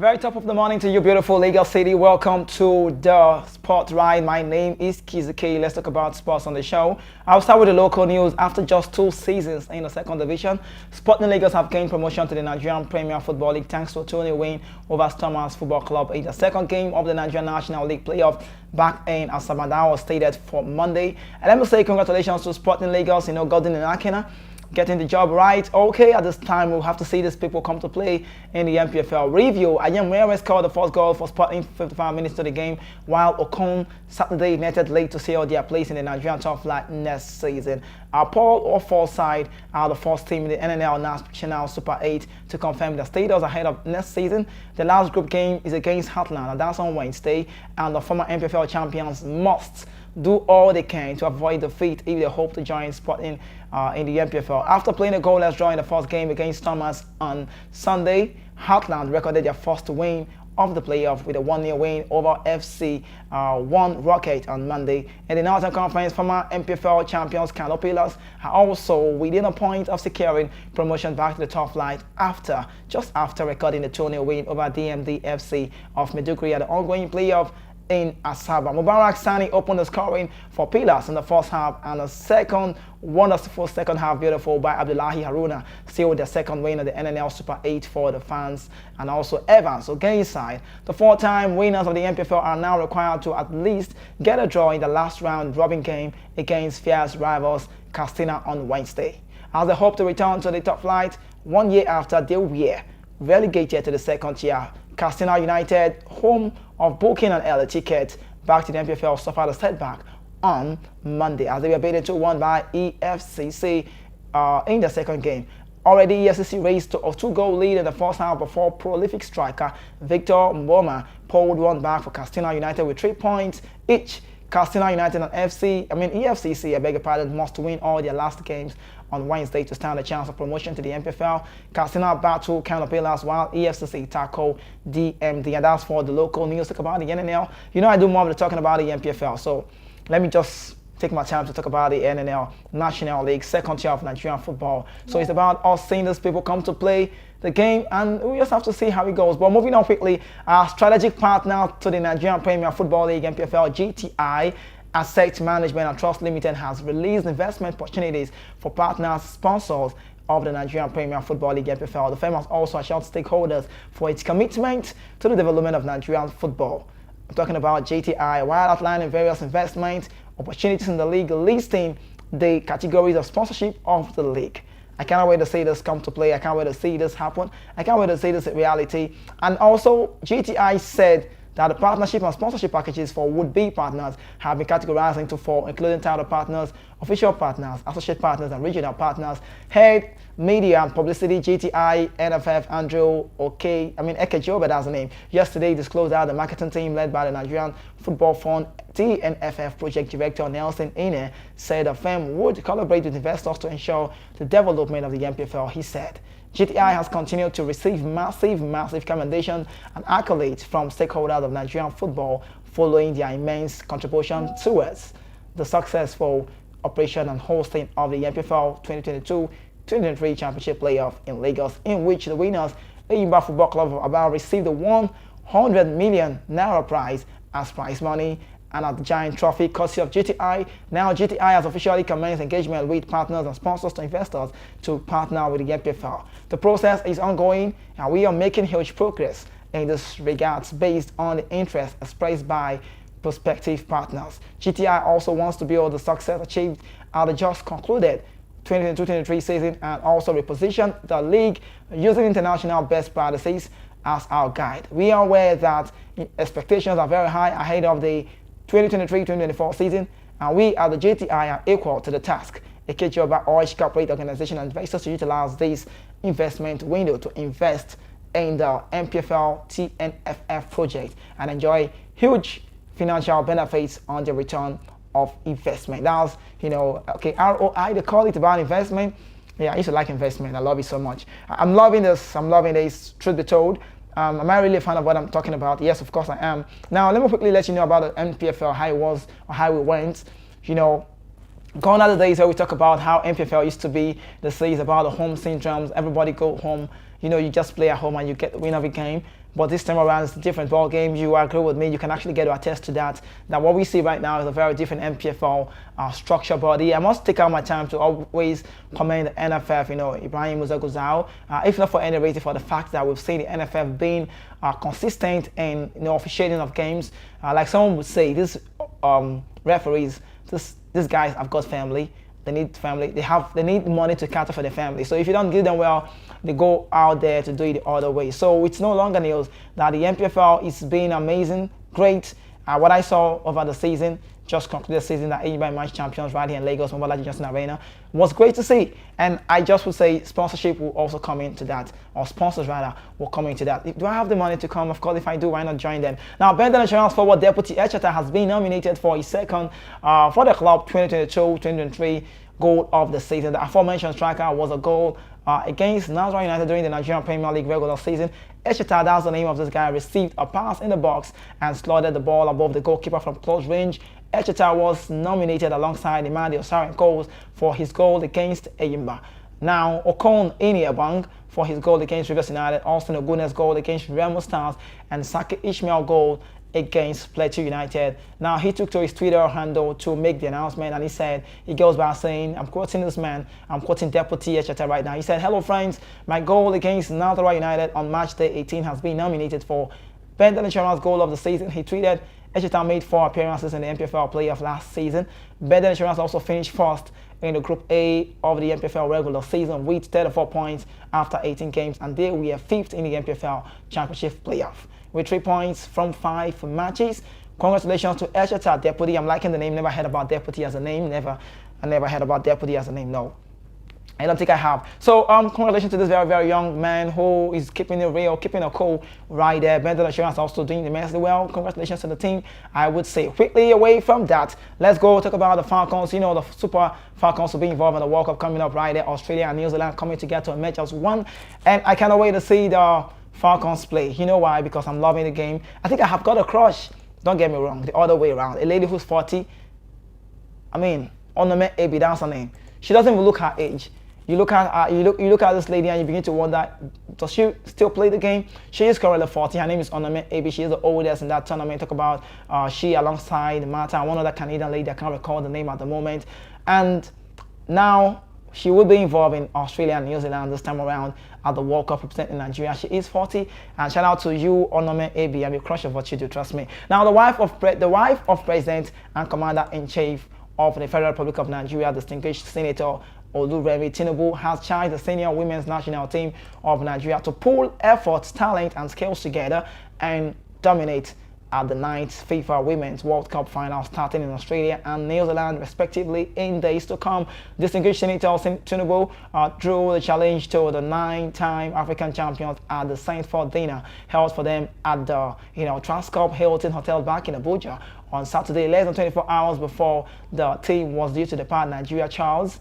A very top of the morning to you, beautiful Lagos City. Welcome to the Sport Ride. My name is Kizuki. Let's talk about sports on the show. I'll start with the local news. After just 2 seasons in the second division, Sporting Lagos have gained promotion to the Nigerian Premier Football League thanks to a 2-0 win over Stormers Football Club in the second game of the Nigerian National League playoff back in Asaba. That was stated for Monday. And let me say congratulations to Sporting Lagos, Gordon and Akina, getting the job right. Okay, at this time we'll have to see these people come to play in the MPFL review. Ayem scored the first goal for Sporting 55 minutes to the game, while Okon Saturday netted late to seal their place in the Nigerian top flight next season. Our Paul or Forsyth are the first team in the NNL National Super 8 to confirm the status ahead of next season. The last group game is against Heartland, and that's on Wednesday, and the former MPFL champions must do all they can to avoid defeat if they hope to join Sporting in the MPFL. After playing a goalless draw in the first game against Thomas on Sunday, Heartland recorded their first win of the playoff with a 1-0 win over FC1 Rocket on Monday. In the Northern Conference, former MPFL champions Canopilas are also within a point of securing promotion back to the top flight just after recording the 2-0 win over DMD FC of Meduguri at the ongoing playoff in Asaba. Mubarak Sani opened the scoring for Pillars in the first half, and a second wonderful second half beautiful by Abdullahi Haruna sealed their second win of the NNL Super 8 for the fans. And also Evans Ogeiside, the 4-time winners of the MPFL, are now required to at least get a draw in the last round robin game against fierce rivals Castina on Wednesday, as they hope to return to the top flight 1 year after they were relegated to the second tier. Castina United, home of booking an early ticket back to the MPFL, suffered a setback on Monday as they were beaten 2-1 by EFCC in the second game. Already, EFCC raised to a 2-goal lead in the first half before prolific striker Victor Mboma pulled one back for Castina United with 3 points each. Castina United and EFCC, I beg your pardon, must win all their last games on Wednesday to stand a chance of promotion to the MPFL. Castina battle Canopilas while EFCC tackle DMD. And that's for the local news. Talk about the NNL. I do more of the talking about the MPFL, so let me just take my time to talk about the NNL National League, second tier of Nigerian football. So it's about us seeing these people come to play the game, and we just have to see how it goes. But moving on quickly, our strategic partner to the Nigerian Premier Football League, MPFL, GTI Asset Management and Trust Limited, has released investment opportunities for partners, sponsors of the Nigerian Premier Football League, MPFL. The firm has also assured stakeholders for its commitment to the development of Nigerian football. I'm talking about GTI, while outlining various investment opportunities in the league, listing the categories of sponsorship of the league. I cannot wait to see this come to play. I can't wait to see this happen. I can't wait to see this in reality. And also, GTI said that the partnership and sponsorship packages for would-be partners have been categorized into 4, including title partners, official partners, associate partners, and regional partners. Head Media and Publicity, GTI, NFF, Andrew Ekejobe, that's the name, yesterday disclosed that the marketing team led by the Nigerian Football Fund TNFF Project Director Nelson Ine said the firm would collaborate with investors to ensure the development of the MPFL. He said GTI has continued to receive massive commendation and accolades from stakeholders of Nigerian football following their immense contribution towards the successful operation and hosting of the MPFL 2022-2023 Championship Playoff in Lagos, in which the winners, Eyimba Football Club of Aba, received the 100 million naira prize as prize money and a giant trophy courtesy of GTI. Now GTI has officially commenced engagement with partners and sponsors to investors to partner with the MPFL. The process is ongoing and we are making huge progress in this regards based on the interest expressed by prospective partners. GTI also wants to build the success achieved at the just concluded 2022-2023 season and also reposition the league using international best practices as our guide. We are aware that expectations are very high ahead of the 2023-2024 season, and we at the GTI are equal to the task. Ekejoba urged corporate organization and investors to utilize this investment window to invest in the MPFL TNFF project and enjoy huge financial benefits on the return of investment. That's, ROI, they call it about investment. Yeah, I used to like investment. I love it so much. I'm loving this. Truth be told. Am I really a fan of what I'm talking about? Yes, of course I am. Now, let me quickly let you know about the MPFL, how it was or how it went. Gone are the days where we talk about how MPFL used to be. They say it's about the home syndromes. Everybody go home. You just play at home and you get the win of a game. But this time around, it's a different ball game. You agree with me. You can actually get to attest to that. That what we see right now is a very different MPFL structure body. I must take out my time to always commend the NFF, Ibrahim Muzaguzao, if not for any reason, for the fact that we've seen the NFF being consistent in officiating of games. Like someone would say, these referees, these guys have got family. They need family. They need money to cater for their family. So if you don't give them well, they go out there to do it the other way. So it's no longer news that the MPFL is being amazing, great. What I saw over the season, just concluded the season, that AUB match champions right here in Lagos, Mobolaji Johnson Arena, was great to see. And I just would say sponsorship will also come into that, or sponsors rather will come into that. Do I have the money to come? Of course, if I do, why not join them? Now, Bendel Insurance forward deputy Eto'o has been nominated for his second for the club 2022-2023 goal of the season. The aforementioned striker was a goal against Nasarawa United during the Nigerian Premier League regular season. Eto'o, that's the name of this guy, received a pass in the box and slotted the ball above the goalkeeper from close range. Eto'o was nominated alongside Imadi Osaren goals for his goal against Eyimba. Now, Okon Iniabang for his goal against Rivers United, Austin Ogune's goal against Remo Stars, and Saki Ishmael goal against Plateau United. Now, he took to his Twitter handle to make the announcement, and he said, he goes by saying, I'm quoting this man, I'm quoting Deputy Eto'o right now. He said, hello friends, my goal against Nasarawa United on match day 18 has been nominated for Bendel Insurance goal of the season. He tweeted, Eto'o made 4 appearances in the MPFL playoff last season. Bendel Insurance also finished first in the Group A of the MPFL regular season with 34 points after 18 games, and they were 5th in the MPFL Championship playoff with 3 points from 5 matches. Congratulations to Eto'o, Deputy. I'm liking the name. Never heard about Deputy as a name. I never heard about Deputy as a name. No, I don't think I have. So congratulations to this very, very young man who is keeping it real, keeping it cool right there. Bendel Insurance also doing immensely well. Congratulations to the team, I would say. Quickly away from that, let's go talk about the Falcons. The Super Falcons will be involved in the World Cup coming up right there. Australia and New Zealand coming together to a match as one. And I cannot wait to see the Falcons play. You know why? Because I'm loving the game. I think I have got a crush. Don't get me wrong, the other way around. A lady who's 40. I mean, Onome Ebi, that's her name. She doesn't even look her age. You look at you look at this lady and you begin to wonder, does she still play the game? She is currently 40. Her name is Onome Ebi. She is the oldest in that tournament. Talk about she alongside Marta and one other Canadian lady. I can't recall the name at the moment. And now she will be involved in Australia and New Zealand this time around at the World Cup representing Nigeria. She is 40, and shout out to you, Onome Ebi. I'm a crush of what you do, trust me. Now, the wife of President and Commander-in-Chief of the Federal Republic of Nigeria, distinguished Senator Oluremi Tinubu, has charged the senior women's national team of Nigeria to pool efforts, talent, and skills together and dominate at the 9th FIFA Women's World Cup final starting in Australia and New Zealand respectively in days to come. Distinguished Senator Tinubu drew the challenge to the 9-time African champions at the Saint Ford dinner held for them at the Transcorp Hilton Hotel back in Abuja on Saturday, less than 24 hours before the team was due to depart Nigeria Charles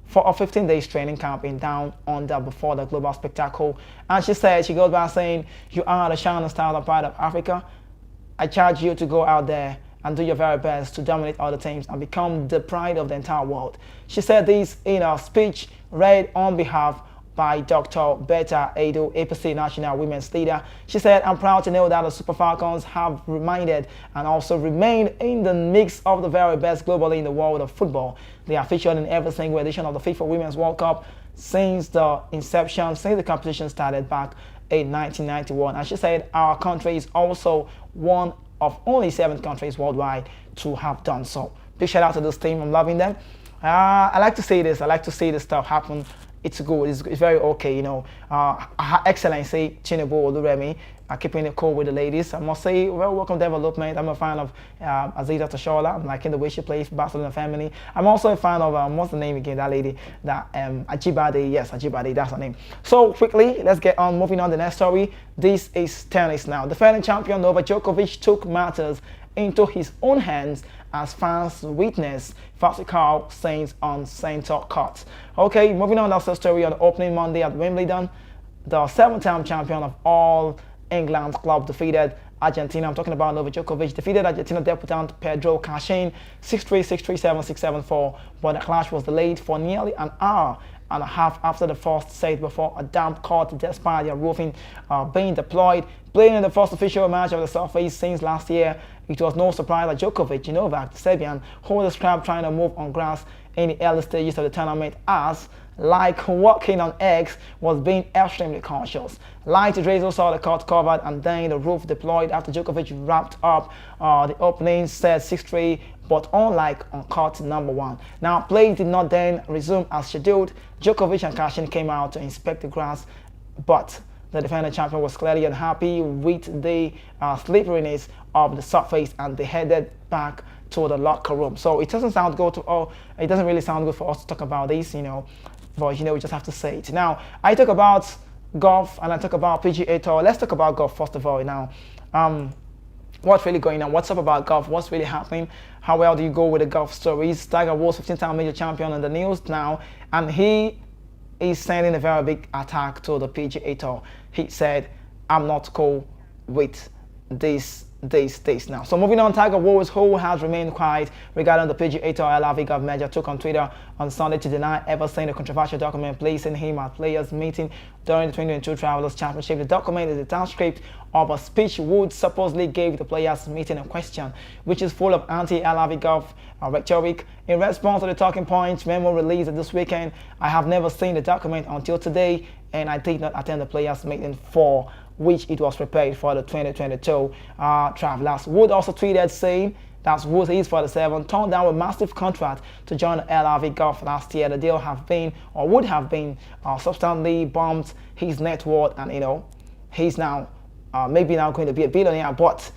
for a 15 days training camp in Down Under before the global spectacle. And she said, she goes by saying, you are the shining star and pride of Africa. I charge you to go out there and do your very best to dominate other teams and become the pride of the entire world. She said this in a speech read on behalf by Dr. Betta Eto'o, APC National Women's Leader. She said, I'm proud to know that the Super Falcons have reminded and also remained in the mix of the very best globally in the world of football. They are featured in every single edition of the FIFA Women's World Cup since the inception, since the competition started back in 1991. And she said, our country is also one of only 7 countries worldwide to have done so. Big shout out to this team. I'm loving them. I like to see this. I like to see this stuff happen. It's good. It's very okay, Her Excellency Tinubu Oluremi keeping it cool with the ladies. I must say, well, welcome development. I'm a fan of Aziza Tashola. I'm liking the way she plays Barcelona family. I'm also a fan of what's the name again? That lady, that Ajibade. Yes, Ajibade. That's her name. So quickly, let's get on. Moving on to the next story. This is tennis now. Defending champion Novak Djokovic took matters into his own hands as fans witness Farcical scenes on center court. Okay, moving on, that's the story on the opening Monday at Wimbledon. The 7-time champion of all England's club defeated Argentina. I'm talking about Novak Djokovic. Defeated Argentina debutant Pedro Cachin 6-3, 6-3, 7-6, 7-4. But the clash was delayed for nearly an hour and a half after the first set before a damp court despite their roofing being deployed. Playing in the first official match of the surface since last year, it was no surprise that Djokovic, Novak, the Serbian, hold the scrap trying to move on grass in the early stages of the tournament as, like walking on eggs, was being extremely cautious. Light Drizzle saw the court covered and then the roof deployed after Djokovic wrapped up the opening set 6-3, but unlike on court number 1. Now, play did not then resume as scheduled. Djokovic and Kashin came out to inspect the grass, but the defending champion was clearly unhappy with the slipperiness of the surface and they headed back to the locker room. So it doesn't sound good it doesn't really sound good for us to talk about this, but we just have to say it. Now, I talk about golf and I talk about PGA Tour. Let's talk about golf first of all now. What's really going on? What's up about golf? What's really happening? How well do you go with the golf stories? Tiger Woods, 15-time major champion in the news now, and he is sending a very big attack to the PGA Tour. He said, I'm not cool with this now. So moving on, Tiger Woods, who has remained quiet regarding the PGA Tour LIV Golf merger, took on Twitter on Sunday to deny ever seeing a controversial document placing him at players' meeting during the 2022 Travelers Championship. The document is a transcript of a speech Woods supposedly gave the players' meeting in question, which is full of anti-LIV Golf rhetoric. In response to the talking points memo released this weekend, I have never seen the document until today, and I did not attend the players' meeting for which it was prepared for the 2022 Travelers. Wood also tweeted saying that Woods is 47, turned down a massive contract to join LIV Golf last year. The deal would have been substantially bumped his net worth, and he's now maybe now going to be a billionaire, but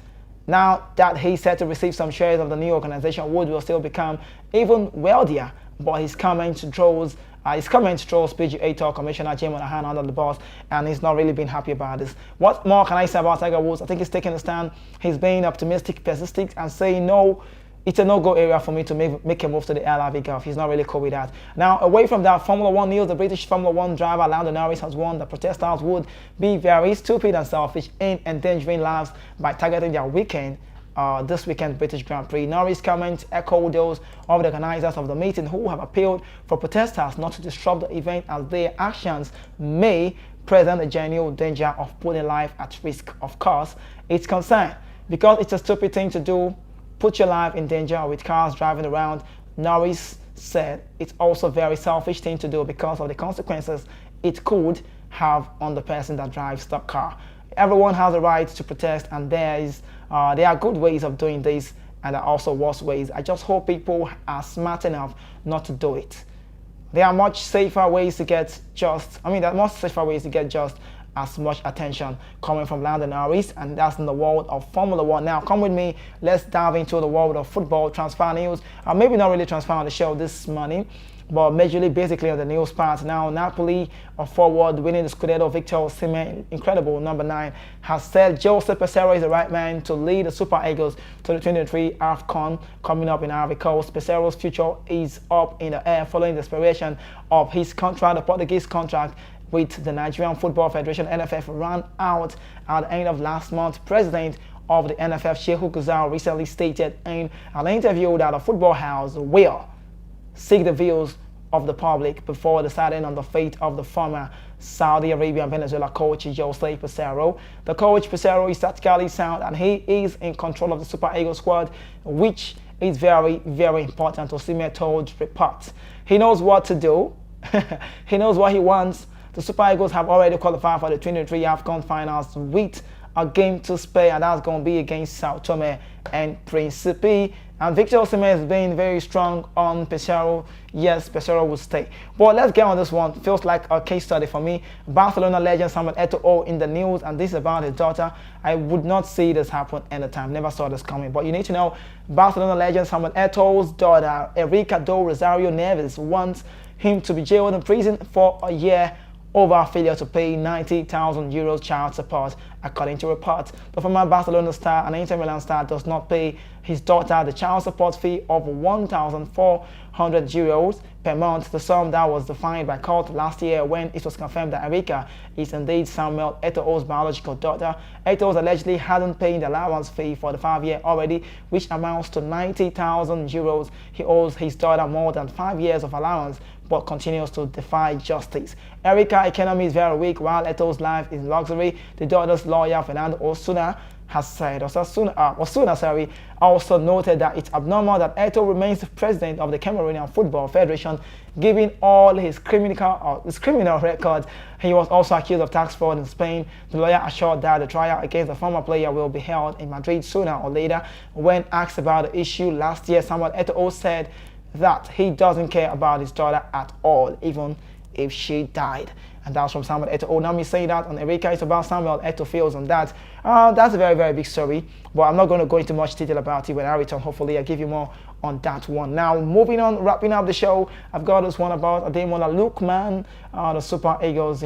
now that he's set to receive some shares of the new organization, Wood will still become even wealthier, but his comment draws PGA Tour Commissioner Jim Monahan under the bus, and he's not really been happy about this. What more can I say about Tiger Woods? I think he's taking a stand. He's being optimistic, persistent, and saying no, it's a no-go area for me to make a move to the LIV Golf. He's not really cool with that. Now, away from that, Formula 1 news, the British Formula 1 driver Lando Norris has warned that protesters would be very stupid and selfish in endangering lives by targeting their weekend. This weekend British Grand Prix. Norris' comments echo those of the organizers of the meeting who have appealed for protesters not to disrupt the event as their actions may present a genuine danger of putting life at risk. Of course, it's concerned because it's a stupid thing to do, put your life in danger with cars driving around. Norris said it's also a very selfish thing to do because of the consequences it could have on the person that drives the car. Everyone has a right to protest, and there are good ways of doing this, and there are also worse ways. I just hope people are smart enough not to do it. There are much safer ways to get just as much attention coming from Lando Norris, and that's in the world of Formula 1. Now, come with me, let's dive into the world of football transfer news. Maybe not really transfer on the show this morning, but majorly basically on the news part. Now, Napoli, a forward winning the Scudetto, Victor Osimhen, incredible number 9, has said Jose Peseiro is the right man to lead the Super Eagles to the 2023 AFCON coming up in Ivory Coast. Peseiro's future is up in the air following the expiration of his contract. The Portuguese contract with the Nigerian Football Federation, NFF, ran out at the end of last month. President of the NFF, Shehu Guzau, recently stated in an interview that the football house will seek the views of the public before deciding on the fate of the former Saudi Arabia and Venezuela coach Jose Peseiro. The coach Peseiro is tactically sound and he is in control of the Super Eagles squad, which is very, very important, Osimhen told reports. He knows what to do. He knows what he wants. The Super Eagles have already qualified for the 2023 AFCON finals with a game to spare, and that's going to be against Sao Tome and Principe. And Victor Osimhen has been very strong on Peseiro. Yes, Peseiro will stay. But let's get on this one. Feels like a case study for me. Barcelona legend Samuel Eto'o in the news, and this is about his daughter. I would not see this happen anytime. Never saw this coming. But you need to know, Barcelona legend Samuel Eto'o's daughter, Erika do Rosario Neves, wants him to be jailed in prison for a year over failure to pay €90,000 child support according to reports. The former Barcelona star and Inter Milan star does not pay his daughter the child support fee of €1,400 per month, the sum that was defined by court last year when it was confirmed that Erika is indeed Samuel Eto'o's biological daughter. Eto'o allegedly hadn't paid the allowance fee for the 5 year already, which amounts to €90,000. He owes his daughter more than 5 years of allowance, but continues to defy justice. Erika's economy is very weak, while Eto'o's life is luxury. The daughter's lawyer, Fernando Osuna, has said, Osuna also noted that it's abnormal that Eto'o remains the president of the Cameroonian Football Federation, given all his criminal records. He was also accused of tax fraud in Spain. The lawyer assured that the trial against the former player will be held in Madrid sooner or later. When asked about the issue last year, Samuel Eto'o said that he doesn't care about his daughter at all, even if she died. And that's from Samuel Eto'o. Now me saying that on Erika, it's about Samuel Eto'o feels on that. That's a very, very big story, but I'm not going to go into much detail about it when I return. Hopefully I'll give you more on that one. Now moving on, wrapping up the show, I've got this one about Ademola Lookman, the Super Eagles,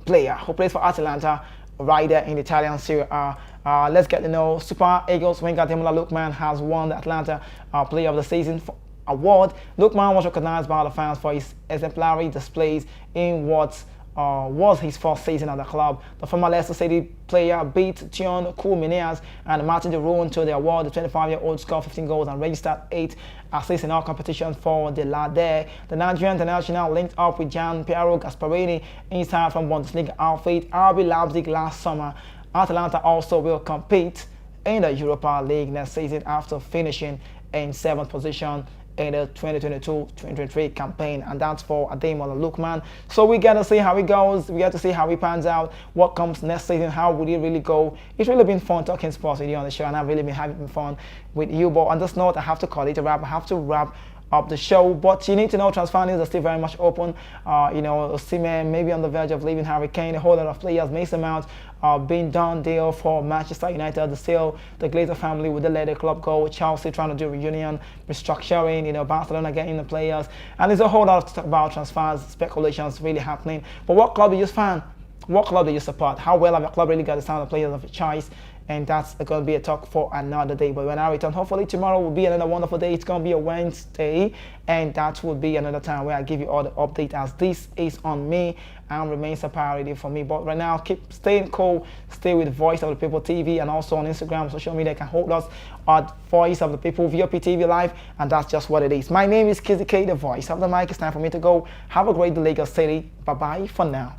player who plays for Atalanta right there in the Italian Serie A. Let's get to know Super Eagles winger Ademola Lookman has won the Atlanta Player of the Season award. Lookman was recognized by the fans for his exemplary displays in what was his first season at the club. The former Leicester City player beat Tion Kool-Meneas and Martin de Roon to the award. The 25-year-old scored 15 goals and registered 8 assists in all competitions for the Lade. The Nigerian international linked up with Gian Piero Gasparini inside from Bundesliga outfit RB Leipzig last summer. Atalanta also will compete in the Europa League next season after finishing in 7th position in the 2022-2023 campaign, and that's for Ademola Lookman. So we get to see how it goes, we get to see how it pans out, what comes next season, how would it really go. It's really been fun talking sports with you on the show, and I've really been having fun with you. But on this note, I have to call it a wrap. I have to wrap up the show, but you need to know transfer news are still very much open. Osimhen maybe on the verge of leaving, Harry Kane, a whole lot of players, Mason Mount being done deal for Manchester United. The Glazer family would let the club go. Chelsea trying to do reunion, restructuring, Barcelona getting the players, and there's a whole lot of talk about transfers, speculations really happening. But what club do you fan? What club do you support? How well have your club really got the sound of players of your choice? And that's going to be a talk for another day. But when I return, hopefully tomorrow will be another wonderful day. It's going to be a Wednesday, and that will be another time where I give you all the update, as this is on me and remains a priority for me. But right now, keep staying cool, stay with Voice of the People TV, and also on Instagram, social media can hold us at Voice of the People, VOP TV Live, and that's just what it is. My name is Kizzy K, the Voice of the Mic. It's time for me to go. Have a great day, Lagos City. Bye-bye for now.